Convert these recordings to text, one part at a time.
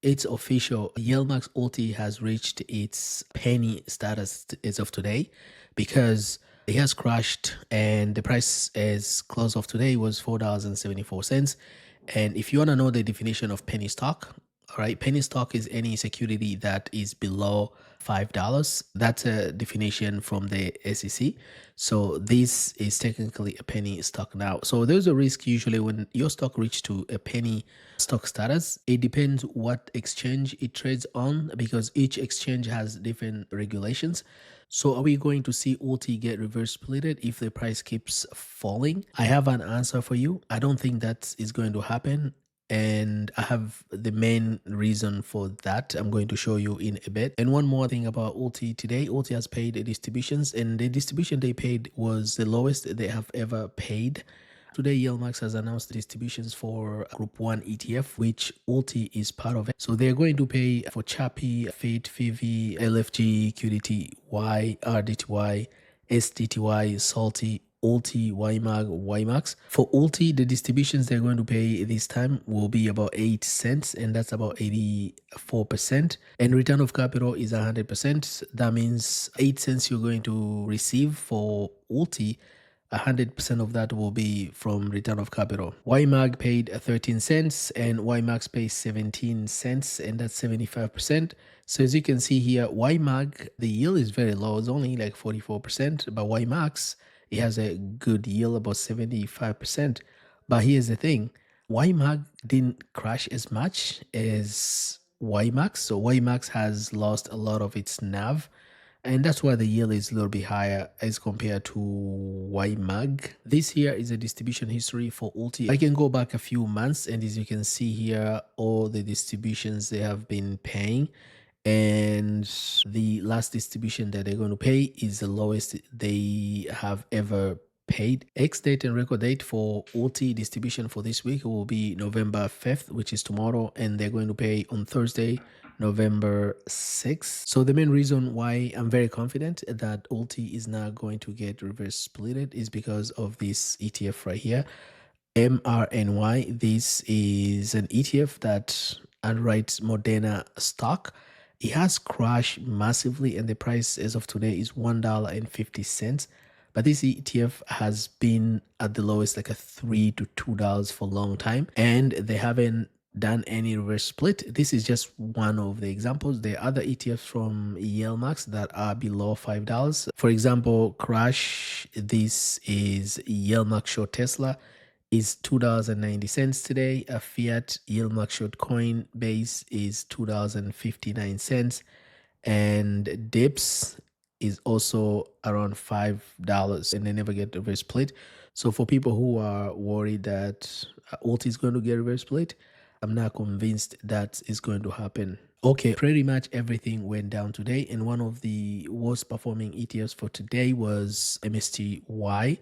It's official. YieldMax ULTY has reached its penny status as of today because it has crashed and the price as close of today was $4.74. And if you want to know the definition of penny stock, all right, penny stock is any security that is below $5. That's a definition from the SEC. So this is technically a penny stock now. So there's a risk usually when your stock reaches to a penny stock status. It depends what exchange it trades on because each exchange has different regulations. So are we going to see ULTY get reverse splitted if the price keeps falling? I have an answer for you. I don't think that is going to happen. And I have the main reason for that I'm going to show you in a bit. And one more thing about ULTY today, ULTY has paid the distributions and the distribution they paid was the lowest they have ever paid. Today, YieldMax has announced distributions for Group 1 ETF, which ULTY is part of it. So they're going to pay for CHAPI, FIT, FIVI, LFG, QDTY, RDTY, SDTY, SALTY, ULTY, ymax. For ULTY, the distributions they're going to pay this time will be about 8 cents, and that's about 84%. And return of capital is 100%. That means 8 cents you're going to receive for ULTY. 100% of that will be from return of capital. YMAG paid 13 cents and YMAX pays 17 cents, and that's 75%. So as you can see here, YMAG, the yield is very low. It's only like 44%, but YMAX, it has a good yield, about 75%. But here's the thing, YMAG didn't crash as much as YMAX. So YMAX has lost a lot of its NAV. And that's why the yield is a little bit higher as compared to YMAG. This here is a distribution history for ULTY. I can go back a few months, and as you can see here, all the distributions they have been paying. And the last distribution that they're going to pay is the lowest they have ever paid. X date and record date for ULTY distribution for this week will be November 5th, which is tomorrow, and they're going to pay on Thursday, November 6th. So the main reason why I'm very confident that ULTY is not going to get reverse splitted is because of this ETF right here, MRNY. This is an ETF that underwrites Moderna stock. It has crashed massively, and the price as of today is $1.50. But this ETF has been at the lowest, like a $3 to $2 for a long time, and they haven't done any reverse split. This is just one of the examples. There are other ETFs from YieldMax that are below $5. For example, Crash, this is YieldMax Short Tesla, is $2.90 today. A Fiat YieldMax Short Coinbase is $2.59, and Dips is also around $5, and they never get reverse split. So for people who are worried that ULTY is going to get reverse split, I'm not convinced that is going to happen. Okay, pretty much everything went down today, and one of the worst performing ETFs for today was MSTY.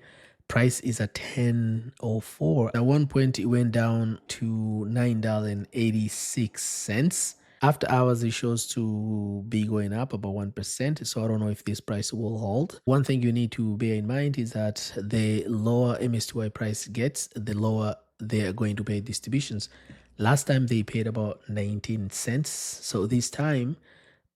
Price is at 10.04. At one point, it went down to $9.86. After hours, it shows to be going up about 1%. So I don't know if this price will hold. One thing you need to bear in mind is that the lower MSTY price gets, the lower they are going to pay distributions. Last time they paid about 19 cents. So this time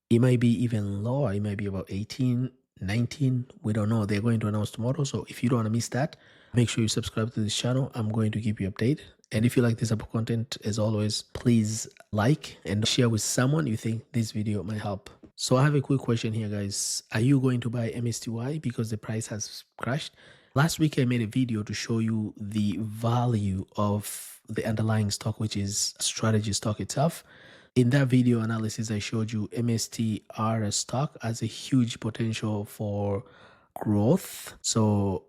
it might be even lower. It might be about 18, 19. We don't know. They're going to announce tomorrow. So if you don't want to miss that, make sure you subscribe to this channel. I'm going to keep you updated. And if you like this type of content, as always, please like and share with someone you think this video might help. So I have a quick question here, guys. Are you going to buy MSTY because the price has crashed? Last week, I made a video to show you the value of the underlying stock, which is strategy stock itself. In that video analysis, I showed you MSTR stock as a huge potential for growth. So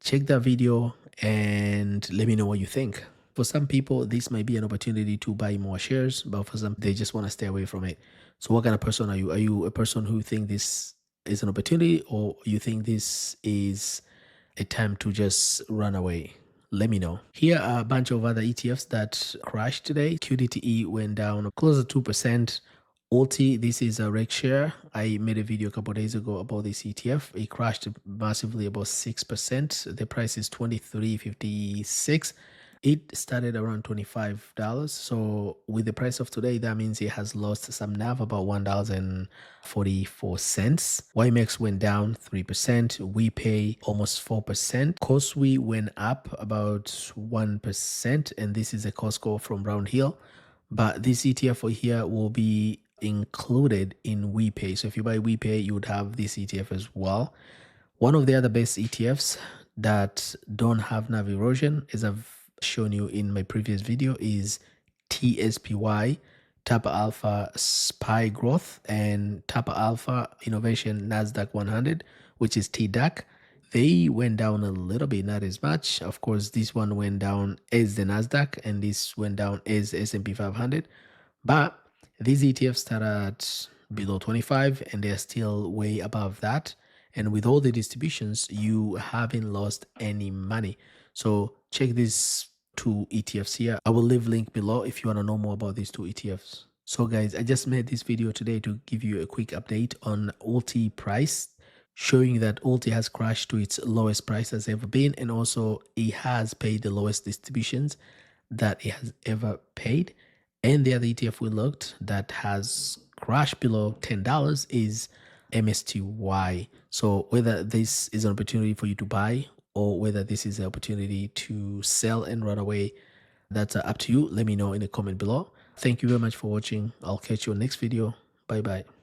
check that video and let me know what you think. For some people, this might be an opportunity to buy more shares, but for some, they just want to stay away from it. So what kind of person are you? Are you a person who think this is an opportunity, or you think this is a time to just run away? Let me know. Here are a bunch of other ETFs that crashed today. QDTE went down close to 2%. ULTY, this is a reg share. I made a video a couple of days ago about this ETF. It crashed massively, about 6%. The price is $23.56. It started around $25. So with the price of today, that means it has lost some NAV about $1.44. YMAX went down 3%. We pay almost 4%. COSWI went up about 1%. And this is a Costco from Roundhill. But this ETF for here will be included in WePay. So if you buy WePay, you would have this ETF as well. One of the other best ETFs that don't have NAV erosion, as I've shown you in my previous video, is TSPY, Tapa Alpha SPY Growth, and Tapa Alpha Innovation Nasdaq 100, which is TDAC. They went down a little bit, not as much. Of course, this one went down as the Nasdaq, and this went down as S&P 500. But these ETFs start at below 25, and they're still way above that. And with all the distributions, you haven't lost any money. So check these two ETFs here. I will leave link below if you want to know more about these two ETFs. So guys, I just made this video today to give you a quick update on ULTY price, showing that ULTY has crashed to its lowest price has ever been, and also it has paid the lowest distributions that it has ever paid. And the other ETF we looked that has crashed below $10 is MSTY. So whether this is an opportunity for you to buy or whether this is an opportunity to sell and run away, that's up to you. Let me know in the comment below. Thank you very much for watching. I'll catch you on next video. Bye bye.